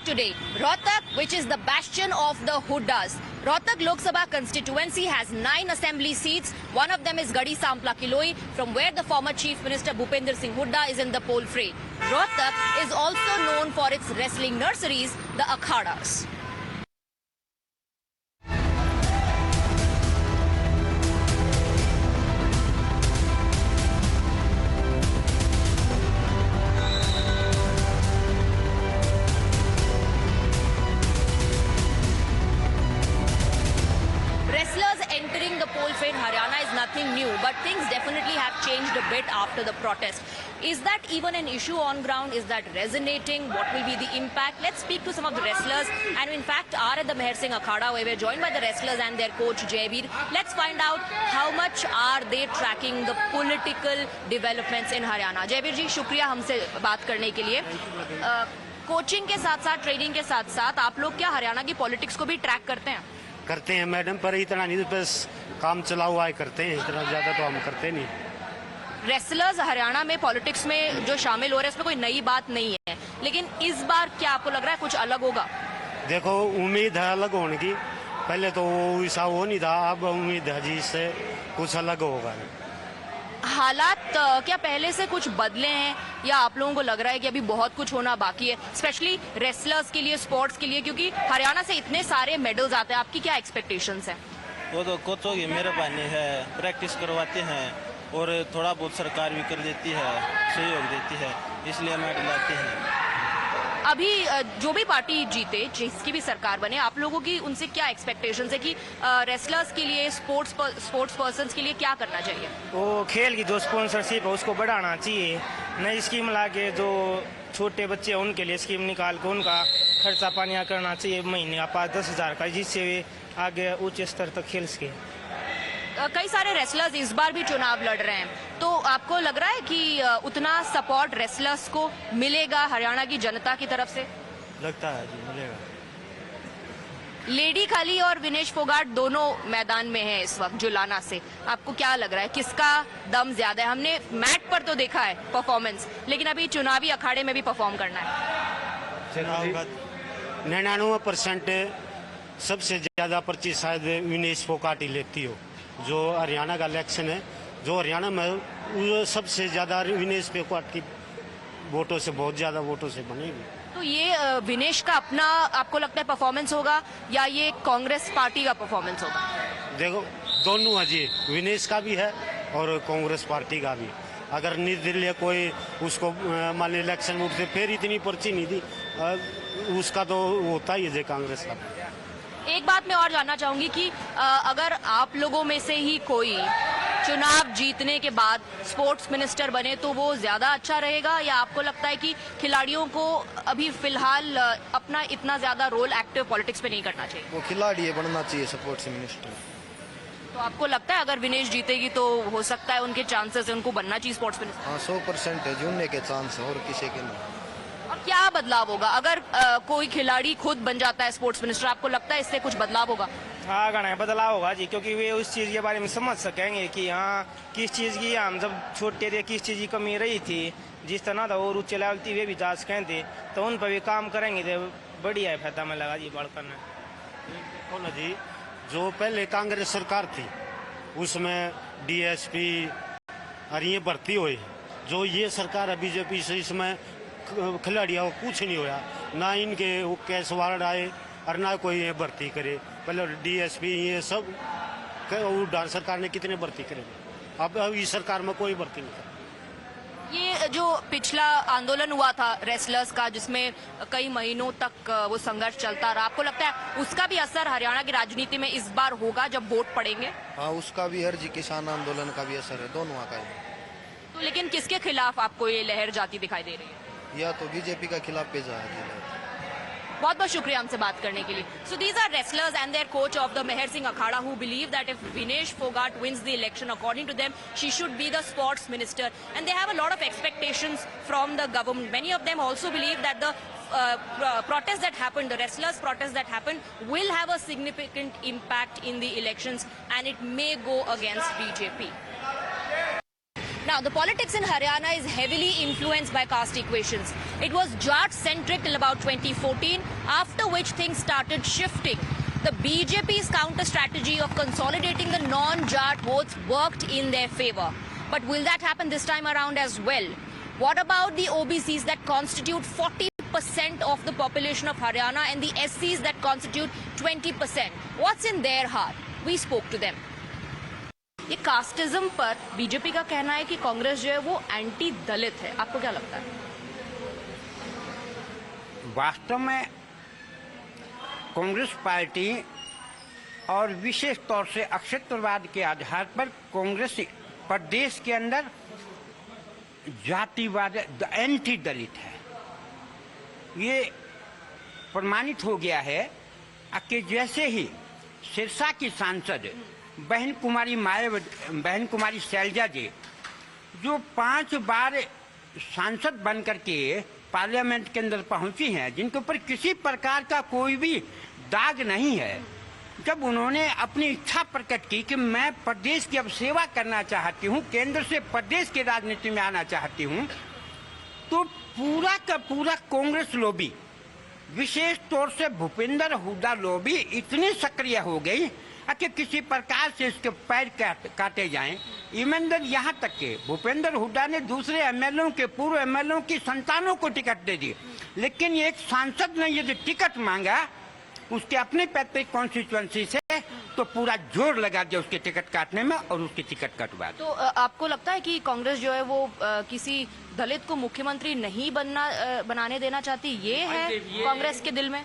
today. Rohtak, which is the bastion of the Huddas. Rohtak Lok Sabha constituency has 9 assembly seats. One of them is Gadi Sampla Kiloi, from where the former Chief Minister Bhupender Singh Hooda is in the poll fray. Rohtak is also known for its wrestling nurseries, the Akhadas. Entering the poll fray in Haryana is nothing new, but things definitely have changed a bit after the protest. Is that even an issue on ground? Is that resonating? What will be the impact? Let's speak to some of the wrestlers, and in fact are at the Meher Singh Akhada, where we're joined by the wrestlers and their coach Jaybir. Let's find out how much are they tracking the political developments in Haryana. Jaybir ji, शुक्रिया हमसे बात करने के लिए. Coaching के साथ साथ, training के साथ साथ आप लोग क्या हरियाणा की पॉलिटिक्स को भी ट्रैक करते हैं? करते हैं मैडम, पर इतना नहीं, बस काम चला हुआ है करते हैं, इतना ज्यादा तो हम करते नहीं. रेसलर्स हरियाणा में पॉलिटिक्स में जो शामिल हो रहे हैं उसमें कोई नई बात नहीं है, लेकिन इस बार क्या आपको लग रहा है कुछ अलग होगा? देखो, उम्मीद है अलग होने की. पहले तो ऐसा हो नहीं था, अब उम्मीद है जी इससे कुछ अलग होगा. हालात क्या पहले से कुछ बदले हैं, या आप लोगों को लग रहा है कि अभी बहुत कुछ होना बाकी है, स्पेशली रेसलर्स के लिए, स्पोर्ट्स के लिए, क्योंकि हरियाणा से इतने सारे मेडल्स आते हैं? आपकी क्या एक्सपेक्टेशंस हैं? वो तो कोचों की मेहरबानी है, प्रैक्टिस करवाते हैं और थोड़ा बहुत सरकार भी कर देती है, सहयोग देती है, इसलिए मेडल आते हैं. अभी जो भी पार्टी जीते, जिसकी भी सरकार बने, आप लोगों की उनसे क्या एक्सपेक्टेशंस है कि रेसलर्स के लिए, स्पोर्ट्स पर्सन्स के लिए क्या करना चाहिए? वो खेल की जो स्पॉन्सरशिप है उसको बढ़ाना चाहिए. नई स्कीम ला के जो छोटे बच्चे हैं उनके लिए स्कीम निकाल के उनका खर्चा पानी करना चाहिए महीने का 5-10 हज़ार का, जिससे वे आगे उच्च स्तर तक खेल सके. कई सारे रेसलर्स इस बार भी चुनाव लड़ रहे हैं, तो आपको लग रहा है कि उतना सपोर्ट रेसलर्स को मिलेगा हरियाणा की जनता की तरफ से? लगता है जी मिलेगा. लेडी खाली और विनेश फोगाट दोनों मैदान में हैं इस वक्त जुलाना से. आपको क्या लग रहा है किसका दम ज्यादा है? हमने मैट पर तो देखा है परफॉर्मेंस, लेकिन अभी चुनावी अखाड़े में भी परफॉर्म करना है. 99% सबसे ज्यादा पर्ची शायद विनेश फोगाट ही लेती हो. जो हरियाणा का इलेक्शन है, जो हरियाणा में सबसे ज्यादा विनेश फोगाट की वोटों से, बहुत ज्यादा वोटों से बनेगी. तो ये विनेश का अपना आपको लगता है परफॉर्मेंस होगा, या ये कांग्रेस पार्टी का परफॉर्मेंस होगा? देखो, दोनों है जी, विनेश का भी है और कांग्रेस पार्टी का भी. अगर निर्दलीय कोई उसको मान ली इलेक्शन में उठते, फिर इतनी पर्ची नहीं दी, उसका तो होता ही है कांग्रेस का. एक बात मैं और जानना चाहूंगी कि अगर आप लोगों में से ही कोई चुनाव जीतने के बाद स्पोर्ट्स मिनिस्टर बने तो वो ज्यादा अच्छा रहेगा, या आपको लगता है कि खिलाड़ियों को अभी फिलहाल अपना इतना ज्यादा रोल एक्टिव पॉलिटिक्स में नहीं करना चाहिए? वो खिलाड़ी बनना चाहिए स्पोर्ट्स मिनिस्टर. तो आपको लगता है अगर विनेश जीतेगी तो हो सकता है उनके चांसेस है, उनको बनना चाहिए स्पोर्ट्स मिनिस्टर? हाँ, 100% है, जुड़ने के चांस है और किसी के नहीं. और क्या बदलाव होगा अगर कोई खिलाड़ी खुद बन जाता है स्पोर्ट्स मिनिस्टर? आपको लगता है इससे कुछ बदलाव होगा? हाँ, घना बदलाव होगा जी, क्योंकि वे उस चीज़ के बारे में समझ सकेंगे कि हाँ किस चीज़ की हम जब छोटे थे किस चीज़ की कमी रही थी, जिस तरह था वो ऊँचे लेवल थी वे भी जांच कहें थे, तो उन पर भी काम करेंगे तो बढ़िया है, फायदा में लगा जी बढ़ करना. बोला जी, जो पहले कांग्रेस सरकार थी उसमें DSP और ये भर्ती हुई, जो ये सरकार है बीजेपी से, इसमें खिलाड़ियों को कुछ नहीं होया, ना इनके कैश वार्ड आए और ना कोई ये भर्ती करे. पहले DSP ये सब डांस सरकार ने कितने भर्ती करे, अब इस सरकार में कोई भर्ती नहीं करे. ये जो पिछला आंदोलन हुआ था रेसलर्स का, जिसमें कई महीनों तक वो संघर्ष चलता रहा, आपको लगता है उसका भी असर हरियाणा की राजनीति में इस बार होगा जब वोट पड़ेंगे? हाँ, उसका भी हर जी किसान आंदोलन का भी असर है, दोनों का है. तो लेकिन किसके खिलाफ आपको ये लहर जाती दिखाई दे रही है? या तो बीजेपी का खिलाफ पे जा रही है. बहुत बहुत शुक्रिया हमसे बात करने के लिए. So these are wrestlers and their coach of the Meher Singh Akhada who believe that if Vinesh Fogart wins the election, according to them, she should be the sports minister, and they have a lot of expectations from the government. Many of them also believe that the protest that happened, the wrestlers protest that happened, will have a significant impact in the elections, and it may go against BJP. Now, the politics in Haryana is heavily influenced by caste equations. It was Jat-centric till about 2014, after which things started shifting. The BJP's counter-strategy of consolidating the non-Jat votes worked in their favor. But will that happen this time around as well? What about the OBCs that constitute 40% of the population of Haryana and the SCs that constitute 20%? What's in their heart? We spoke to them. ये casteism पर BJP का कहना है कि कांग्रेस जो है वो anti दलित है, आपको क्या लगता है? वास्तव में कांग्रेस पार्टी और विशेष तौर से अक्षत्रवाद के आधार पर कांग्रेस प्रदेश के अंदर जातिवाद एंटी दलित है। ये प्रमाणित हो गया है कि जैसे ही सिरसा की सांसद बहन कुमारी शैलजा जी जो 5 बार सांसद बन करके पार्लियामेंट के अंदर पहुंची हैं, जिनके ऊपर किसी प्रकार का कोई भी दाग नहीं है, जब उन्होंने अपनी इच्छा प्रकट की कि मैं प्रदेश की अब सेवा करना चाहती हूं, केंद्र से प्रदेश की राजनीति में आना चाहती हूं, तो पूरा का पूरा कांग्रेस लॉबी, विशेष तौर से भूपेंद्र हुड्डा लॉबी इतनी सक्रिय हो गई कि किसी प्रकार से इसके पैर काटे जाएं। ईमानदार यहाँ तक के भूपेंद्र हुड्डा ने दूसरे एमएलए के पूर्व एमएलए की संतानों को टिकट दे दी, लेकिन एक सांसद ने यदि टिकट मांगा उसके अपने पैतृक कॉन्स्टिट्यूएंसी से, तो पूरा जोर लगा दिया उसके टिकट काटने में और उसकी टिकट कटवा दी। तो आपको लगता है कि कांग्रेस जो है वो किसी दलित को मुख्यमंत्री नहीं बनाने देना चाहती? ये है कांग्रेस के दिल में?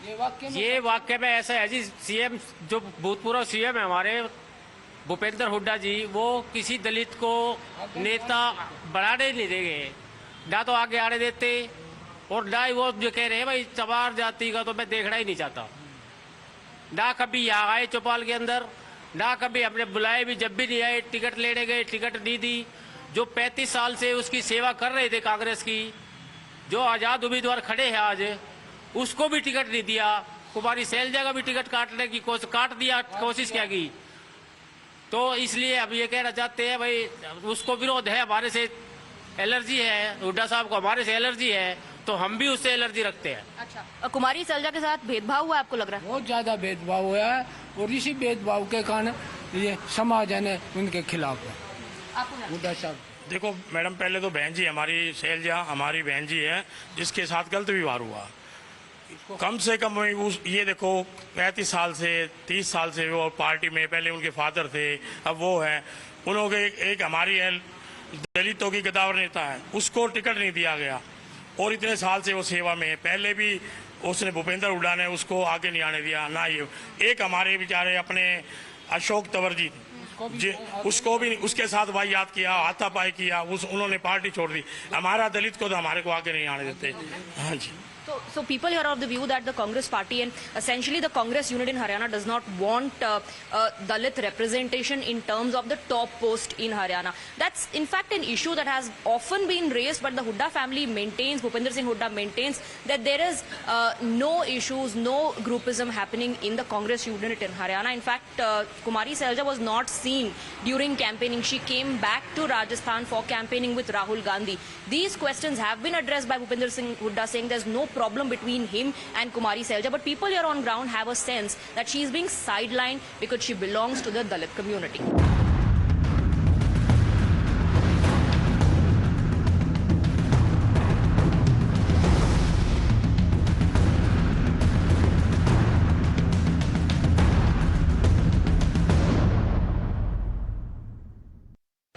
ये वाक्य में ऐसा है जी, सीएम जो भूतपूर्व सीएम है हमारे भूपेंद्र हुड्डा जी, वो किसी दलित को नेता बनाने नहीं देंगे, ना तो आगे आने देते, और ना ही वो जो कह रहे हैं भाई चमार जाति का तो मैं देखना ही नहीं चाहता। ना कभी यहाँ आए चौपाल के अंदर, ना कभी हमने बुलाए भी, जब भी नहीं आए टिकट लेने गए, टिकट नहीं दी। जो 35 साल से उसकी सेवा कर रहे थे कांग्रेस की, जो आजाद उम्मीदवार खड़े हैं आज, उसको भी टिकट नहीं दिया। कुमारी शैलजा का भी टिकट काटने की कोशिश क्या की। तो इसलिए अब ये कहना चाहते हैं भाई उसको विरोध है, हमारे से एलर्जी है, हुड्डा साहब को हमारे से एलर्जी है, तो हम भी उससे एलर्जी रखते हैं। अच्छा, कुमारी शैलजा के साथ भेदभाव हुआ आपको लग रहा है? बहुत ज्यादा भेदभाव हुआ है और इसी भेदभाव के कारण ये समाज है उनके खिलाफ है। हुड्डा साहब देखो मैडम, पहले तो बहन जी हमारी शैलजा हमारी बहन जी है जिसके साथ गलत व्यवहार हुआ, कम से कम ये देखो 35 साल से 30 साल से वो पार्टी में, पहले उनके फादर थे, अब वो है, उन्होंने एक हमारी दलितों की गद्दार नेता है, उसको टिकट नहीं दिया गया और इतने साल से वो सेवा में है। पहले भी उसने भूपेंद्र हुड्डा ने उसको आगे नहीं आने दिया। ना ये एक हमारे बेचारे अपने अशोक तंवर जी उसको भी उसके साथ वाहियात किया, हाथापाई किया, उन्होंने पार्टी छोड़ दी। हमारा दलित को तो हमारे को आगे नहीं आने देते। हाँ जी। So people here are of the view that the Congress party and essentially the Congress unit in Haryana does not want Dalit representation in terms of the top post in Haryana. That's in fact an issue that has often been raised, but the Huड्डा family maintains, Bhupinder Singh Huड्डा maintains that there is no issues, no groupism happening in the Congress unit in Haryana. In fact, Kumari Shailaja was not seen during campaigning. She came back to Rajasthan for campaigning with Rahul Gandhi. These questions have been addressed by Bhupinder Singh Huड्डा, saying there's no problem between him and Kumari Shailaja, but people here on ground have a sense that she is being sidelined because she belongs to the Dalit community.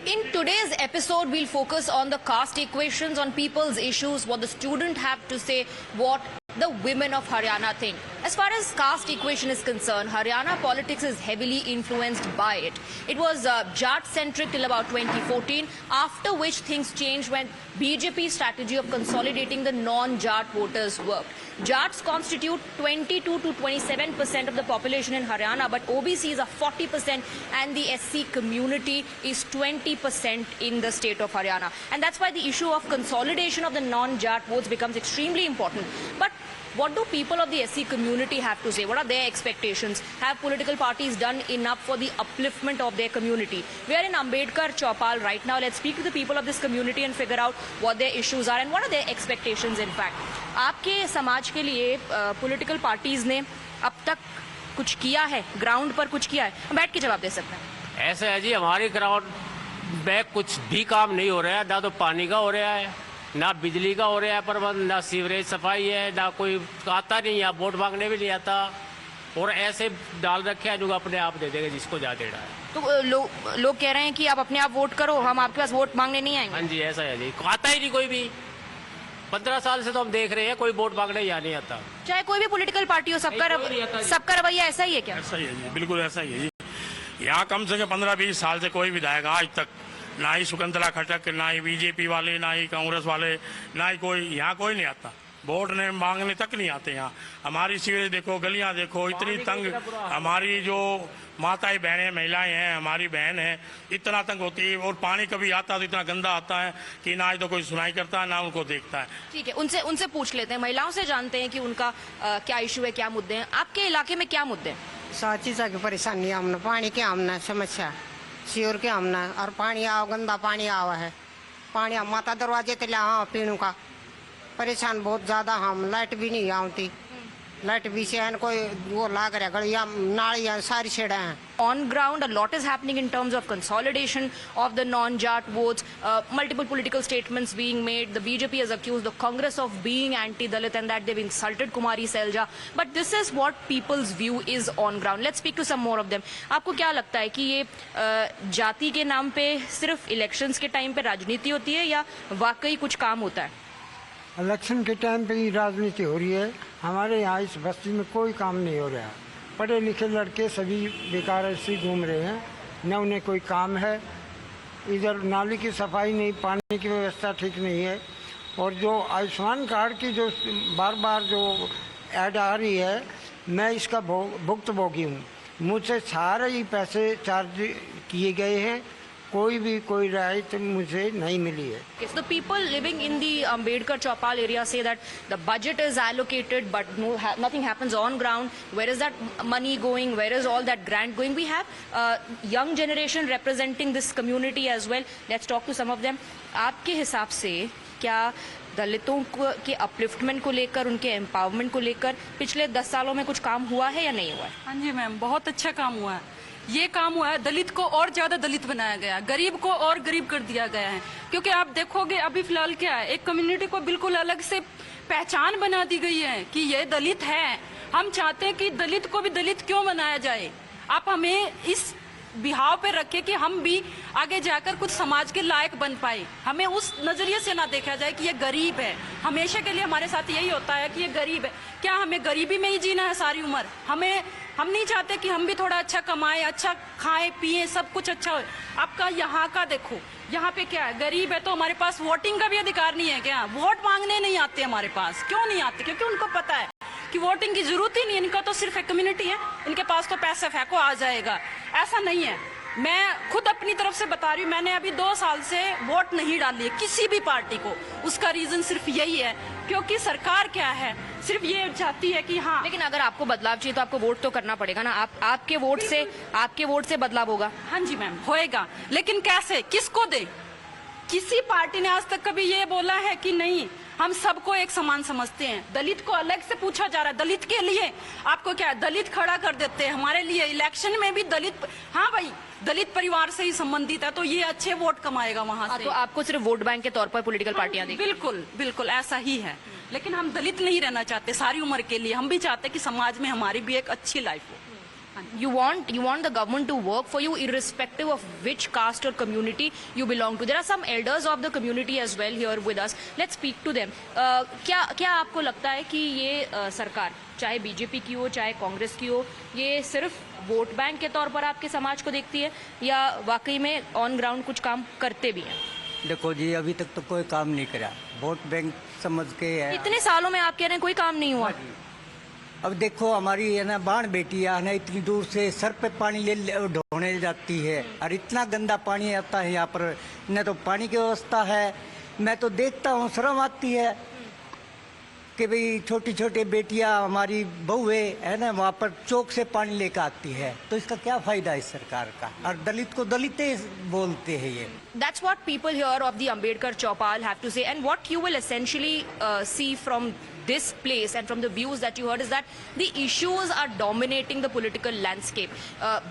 In today's episode, we'll focus on the caste equations, on people's issues, what the students have to say, what the women of Haryana think. As far as caste equation is concerned, Haryana politics is heavily influenced by it. It was Jat-centric till about 2014, after which things changed when BJP's strategy of consolidating the non-Jat voters worked. Jats constitute 22 to 27% of the population in Haryana, but OBCs are 40% and the SC community is 20% in the state of Haryana. And that's why the issue of consolidation of the non-Jat votes becomes extremely important. But what do people of the SC community community have to say? What are their expectations? Have political parties done enough for the upliftment of their community? We are in Ambedkar Chaupal right now. Let's speak to the people of this community and figure out what their issues are and what are their expectations in fact. आपके समाज के लिए political parties ने अब तक कुछ किया है, ग्राउंड पर कुछ किया है? बैठ के जवाब दे सकते हैं। ऐसे है जी, हमारे ग्राउंड में कुछ भी काम नहीं हो रहा है। ना तो पानी का हो रहा है, ना बिजली का हो रहा है प्रबंध, ना सीवरेज सफाई है, ना कोई आता नहीं है, वोट मांगने भी नहीं आता और ऐसे डाल रखे हैं जो अपने आप दे देगा जिसको जा देना है। तो लोग कह रहे हैं कि आप अपने आप वोट करो, हम आपके पास वोट मांगने नहीं आएंगे। हाँ जी, ऐसा है जी, आता ही नहीं कोई भी। 15 साल से तो हम देख रहे हैं, कोई वोट मांगने यहाँ नहीं आता। चाहे कोई भी पॉलिटिकल पार्टी हो, सबका रवैया ऐसा ही है क्या? ऐसा ही है जी, बिल्कुल ऐसा ही है जी। यहाँ कम से कम 15-20 साल से कोई विधायक आज तक, ना ही शकुंतला खट्टक, ना ही बीजेपी वाले, ना ही कांग्रेस वाले, ना ही कोई, यहाँ कोई नहीं आता। वोट ने मांगने तक नहीं आते यहाँ। हमारी सीवरेज देखो, गलियां देखो, इतनी तंग, हमारी जो माताएं बहनें महिलाएं हैं, हमारी बहन है, इतना तंग होती है और पानी कभी आता तो इतना गंदा आता है कि ना तो कोई सुनाई करता है, ना उनको देखता है। ठीक है, उनसे पूछ लेते हैं, महिलाओं से जानते हैं कि उनका क्या इशू है, क्या मुद्दे हैं। आपके इलाके में क्या मुद्दे हैं? साची की परेशानी आमना, पानी के आमना समस्या, सीवर के आमना, और पानी आओ, गंदा पानी आवा है, पानी माता दरवाजे तले हाँ पीणू का परेशान बहुत ज्यादा। हम लाइट भी नहीं आती, लाइट भी से कोई वो लाग रहा, गलियां नालियां सारी छेड़ा हैं। On ground, a lot is happening in terms of consolidation of the non-Jat votes, multiple political statements being made. The BJP has accused the Congress of being anti-Dalit and that they've insulted Kumari Selja. But this is what people's view is on ground. Let's speak to some more of them. आपको क्या लगता है कि ये जाति के नाम पे सिर्फ इलेक्शंस के टाइम पे राजनीति होती है या वाकई कुछ काम होता है? इलेक्शन के टाइम पे ही राजनीति हो रही है। हमारे यहाँ इस बस्ती में कोई काम नहीं हो रहा है। पढ़े लिखे लड़के सभी बेकार ऐसे घूम रहे हैं, न उन्हें कोई काम है। इधर नाली की सफाई नहीं, पानी की व्यवस्था ठीक नहीं है। और जो आयुष्मान कार्ड की जो बार बार जो ऐड आ रही है, मैं इसका भुक्तभोगी हूँ। मुझसे सारे ही पैसे चार्ज किए गए हैं, कोई राहत मुझे नहीं मिली है। So the people living in the Ambedkar Chaupal area say that the budget is allocated but nothing happens on ground. Where is that money going? Where is all that grant going? We have young generation representing this community as well. Let's talk to some of them. आपके हिसाब से क्या दलितों के upliftment को लेकर, उनके empowerment को लेकर पिछले 10 सालों में कुछ काम हुआ है या नहीं हुआ है? हाँ जी मैम, बहुत अच्छा काम हुआ है। ये काम हुआ है, दलित को और ज्यादा दलित बनाया गया, गरीब को और गरीब कर दिया गया है। क्योंकि आप देखोगे अभी फिलहाल क्या है, एक कम्युनिटी को बिल्कुल अलग से पहचान बना दी गई है कि ये दलित है। हम चाहते हैं कि दलित को भी दलित क्यों बनाया जाए। आप हमें इस बिहाव पे रखे कि हम भी आगे जाकर कुछ समाज के लायक बन पाए। हमें उस नजरिए से ना देखा जाए कि ये गरीब है। हमेशा के लिए हमारे साथ यही होता है कि ये गरीब है। क्या हमें गरीबी में ही जीना है सारी उम्र? हम नहीं चाहते कि हम भी थोड़ा अच्छा कमाएं, अच्छा खाएं पिएं, सब कुछ अच्छा हो। आपका यहाँ का देखो, यहाँ पे क्या है, गरीब है तो हमारे पास वोटिंग का भी अधिकार नहीं है क्या? वोट मांगने नहीं आते हमारे पास। क्यों नहीं आते? क्योंकि उनको पता है कि वोटिंग की जरूरत ही नहीं, इनका तो सिर्फ एक कम्युनिटी है, इनके पास तो पैसे फेंको आ जाएगा। ऐसा नहीं है। मैं खुद अपनी तरफ से बता रही हूँ, मैंने अभी 2 साल से वोट नहीं डाली है किसी भी पार्टी को। उसका रीजन सिर्फ यही है क्योंकि सरकार क्या है, सिर्फ ये चाहती है कि हाँ। लेकिन अगर आपको बदलाव चाहिए तो आपको वोट तो करना पड़ेगा ना। आपके वोट से बदलाव होगा। हाँ जी मैम, होएगा, लेकिन कैसे, किसको दे? किसी पार्टी ने आज तक कभी ये बोला है कि नहीं हम सबको एक समान समझते हैं? दलित को अलग से पूछा जा रहा है। दलित के लिए आपको क्या, दलित खड़ा कर देते हैं हमारे लिए इलेक्शन में भी। दलित, हाँ भाई, दलित परिवार से ही संबंधित है तो ये अच्छे वोट कमाएगा वहां से। तो आपको सिर्फ वोट बैंक के तौर पर पॉलिटिकल पार्टियां देंगी? बिल्कुल बिल्कुल ऐसा ही है। लेकिन हम दलित नहीं रहना चाहते सारी उम्र के लिए। हम भी चाहते कि समाज में हमारी भी एक अच्छी लाइफ हो। You want the government to work for you irrespective of which caste or community you belong to. There are some elders of the community as well here with us. Let's speak to them. क्या आपको लगता है कि ये सरकार, चाहे BJP की हो चाहे कांग्रेस की हो, ये सिर्फ वोट बैंक के तौर पर आपके समाज को देखती है या वाकई में ऑन ग्राउंड कुछ काम करते भी हैं? देखो जी, अभी तक तो कोई काम नहीं करा, वोट बैंक समझ के है। इतने सालों में आप कह रहे हैं कोई काम नहीं हुआ? अब देखो हमारी है ना बाण बेटी है ना, इतनी दूर से सर पे पानी ले ढोने जाती है और इतना गंदा पानी आता है यहाँ पर, न तो पानी की व्यवस्था है। मैं तो देखता हूँ, शर्म आती है। कि भाई छोटी छोटी बेटियां हमारी बहुएं है ना वहाँ पर चौक से पानी लेकर आती है, तो इसका क्या फायदा इस सरकार का? और दलित को दलित ही बोलते हैं ये। That's what people here of the Ambedkar Chaupal have to say, and what you will essentially see from this place and from the views that you heard is that the issues are dominating the political landscape.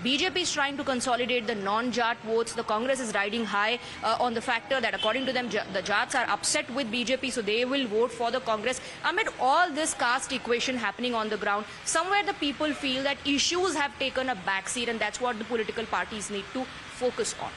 BJP is trying to consolidate the non-Jat votes. The Congress is riding high on the factor that according to them the Jats are upset with BJP, so they will vote for the Congress. Amid all this caste equation happening on the ground, somewhere the people feel that issues have taken a backseat, and that's what the political parties need to focus on.